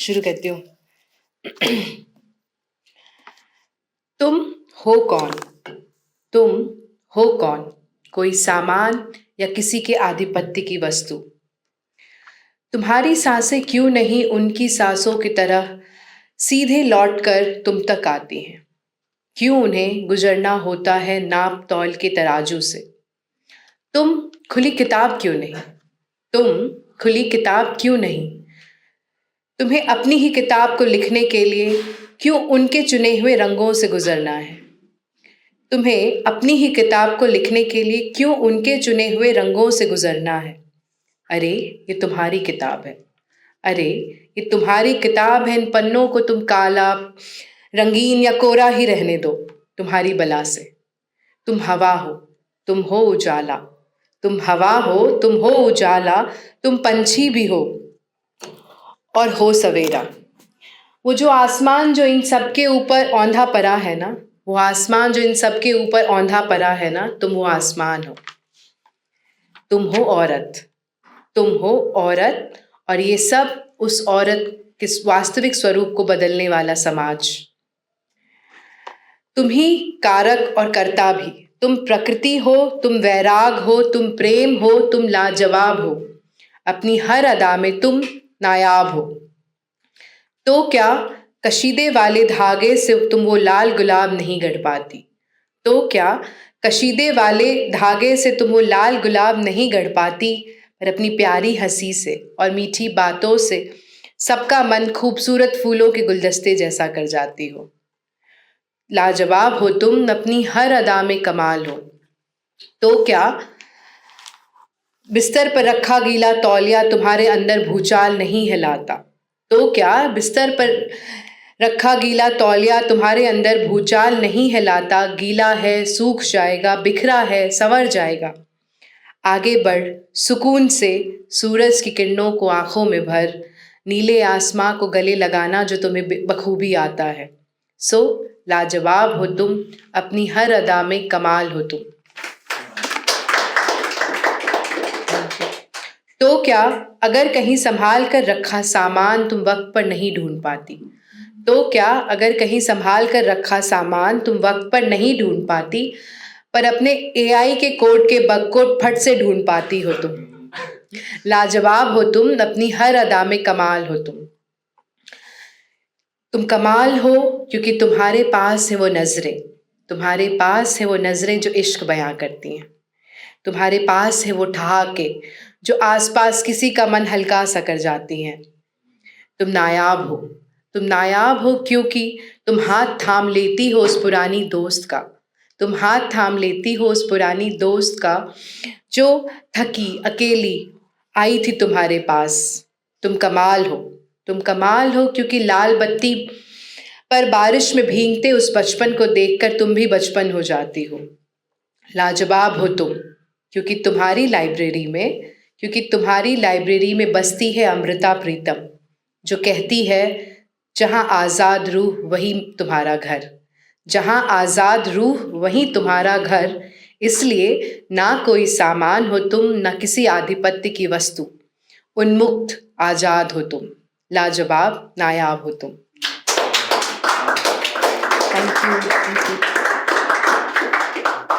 शुरू करती हूँ। तुम हो कौन? तुम हो कौन? कोई सामान या किसी के आधिपत्य की वस्तु? तुम्हारी सांसें क्यों नहीं उनकी सांसों की तरह सीधे लौटकर तुम तक आती हैं? क्यों उन्हें गुजरना होता है नाप तौल के तराजू से? तुम खुली किताब क्यों नहीं? तुम खुली किताब क्यों नहीं? तुम्हें अपनी ही किताब को लिखने के लिए क्यों उनके चुने हुए रंगों से गुजरना है? तुम्हें अपनी ही किताब को लिखने के लिए क्यों उनके चुने हुए रंगों से गुजरना है? अरे ये तुम्हारी किताब है। अरे ये तुम्हारी किताब है। इन पन्नों को तुम काला, रंगीन या कोरा ही रहने दो तुम्हारी बला से। तुम हवा हो, तुम हो उजाला। तुम हवा हो, तुम हो उजाला। तुम पंछी भी हो और हो सवेरा। वो जो आसमान जो इन सबके ऊपर औंधा पड़ा है ना, वो आसमान जो इन सबके ऊपर औंधा पड़ा है ना, तुम वो आसमान हो। तुम हो औरत। तुम हो औरत और ये सब उस औरत के वास्तविक स्वरूप को बदलने वाला समाज। तुम ही कारक और कर्ता भी। तुम प्रकृति हो, तुम वैराग हो, तुम प्रेम हो, तुम लाजवाब हो। अपनी हर अदा में तुम नायाब हो। तो क्या कशीदे वाले धागे से तुम वो लाल गुलाब नहीं गढ़ पाती? तो क्या कशीदे वाले धागे से तुम वो लाल गुलाब नहीं गढ़ पाती? पर अपनी प्यारी हंसी से और मीठी बातों से सबका मन खूबसूरत फूलों के गुलदस्ते जैसा कर जाती हो। लाजवाब हो तुम, अपनी हर अदा में कमाल हो। तो क्या बिस्तर पर रखा गीला तौलिया तुम्हारे अंदर भूचाल नहीं हिलाता? तो क्या बिस्तर पर रखा गीला तौलिया तुम्हारे अंदर भूचाल नहीं हिलाता? गीला है, सूख जाएगा, बिखरा है, संवर जाएगा। आगे बढ़ सुकून से, सूरज की किरणों को आंखों में भर, नीले आसमां को गले लगाना जो तुम्हें बखूबी आता है। सो लाजवाब हो तुम, अपनी हर अदा में कमाल हो तुम। तो क्या अगर कहीं संभाल कर रखा सामान तुम वक्त पर नहीं ढूंढ पाती? तो क्या अगर कहीं संभाल कर रखा सामान तुम वक्त पर नहीं ढूंढ पाती, पर अपने AI के कोड के बग को फट से ढूंढ पाती हो तुम? लाजवाब हो तुम, अपनी हर अदा में कमाल हो तुम। तुम कमाल हो क्योंकि तुम्हारे पास है वो नजरें। तुम्हारे पास है वो नजरें जो इश्क बयां करती हैं। तुम्हारे पास है वो ठहाके जो आसपास किसी का मन हल्का सा कर जाती हैं। तुम नायाब हो। तुम नायाब हो क्योंकि तुम हाथ थाम लेती हो उस पुरानी दोस्त का। तुम हाथ थाम लेती हो उस पुरानी दोस्त का जो थकी अकेली आई थी तुम्हारे पास। तुम कमाल हो। तुम कमाल हो क्योंकि लाल बत्ती पर बारिश में भीगते उस बचपन को देखकर तुम भी बचपन हो जाती हो। लाजवाब हो तुम क्योंकि तुम्हारी लाइब्रेरी में बसती है अमृता प्रीतम, जो कहती है जहाँ आज़ाद रूह वही तुम्हारा घर। जहाँ आज़ाद रूह वही तुम्हारा घर। इसलिए ना कोई सामान हो तुम, ना किसी आधिपत्य की वस्तु। उन्मुक्त आज़ाद हो तुम, लाजवाब नायाब हो तुम। Thank you.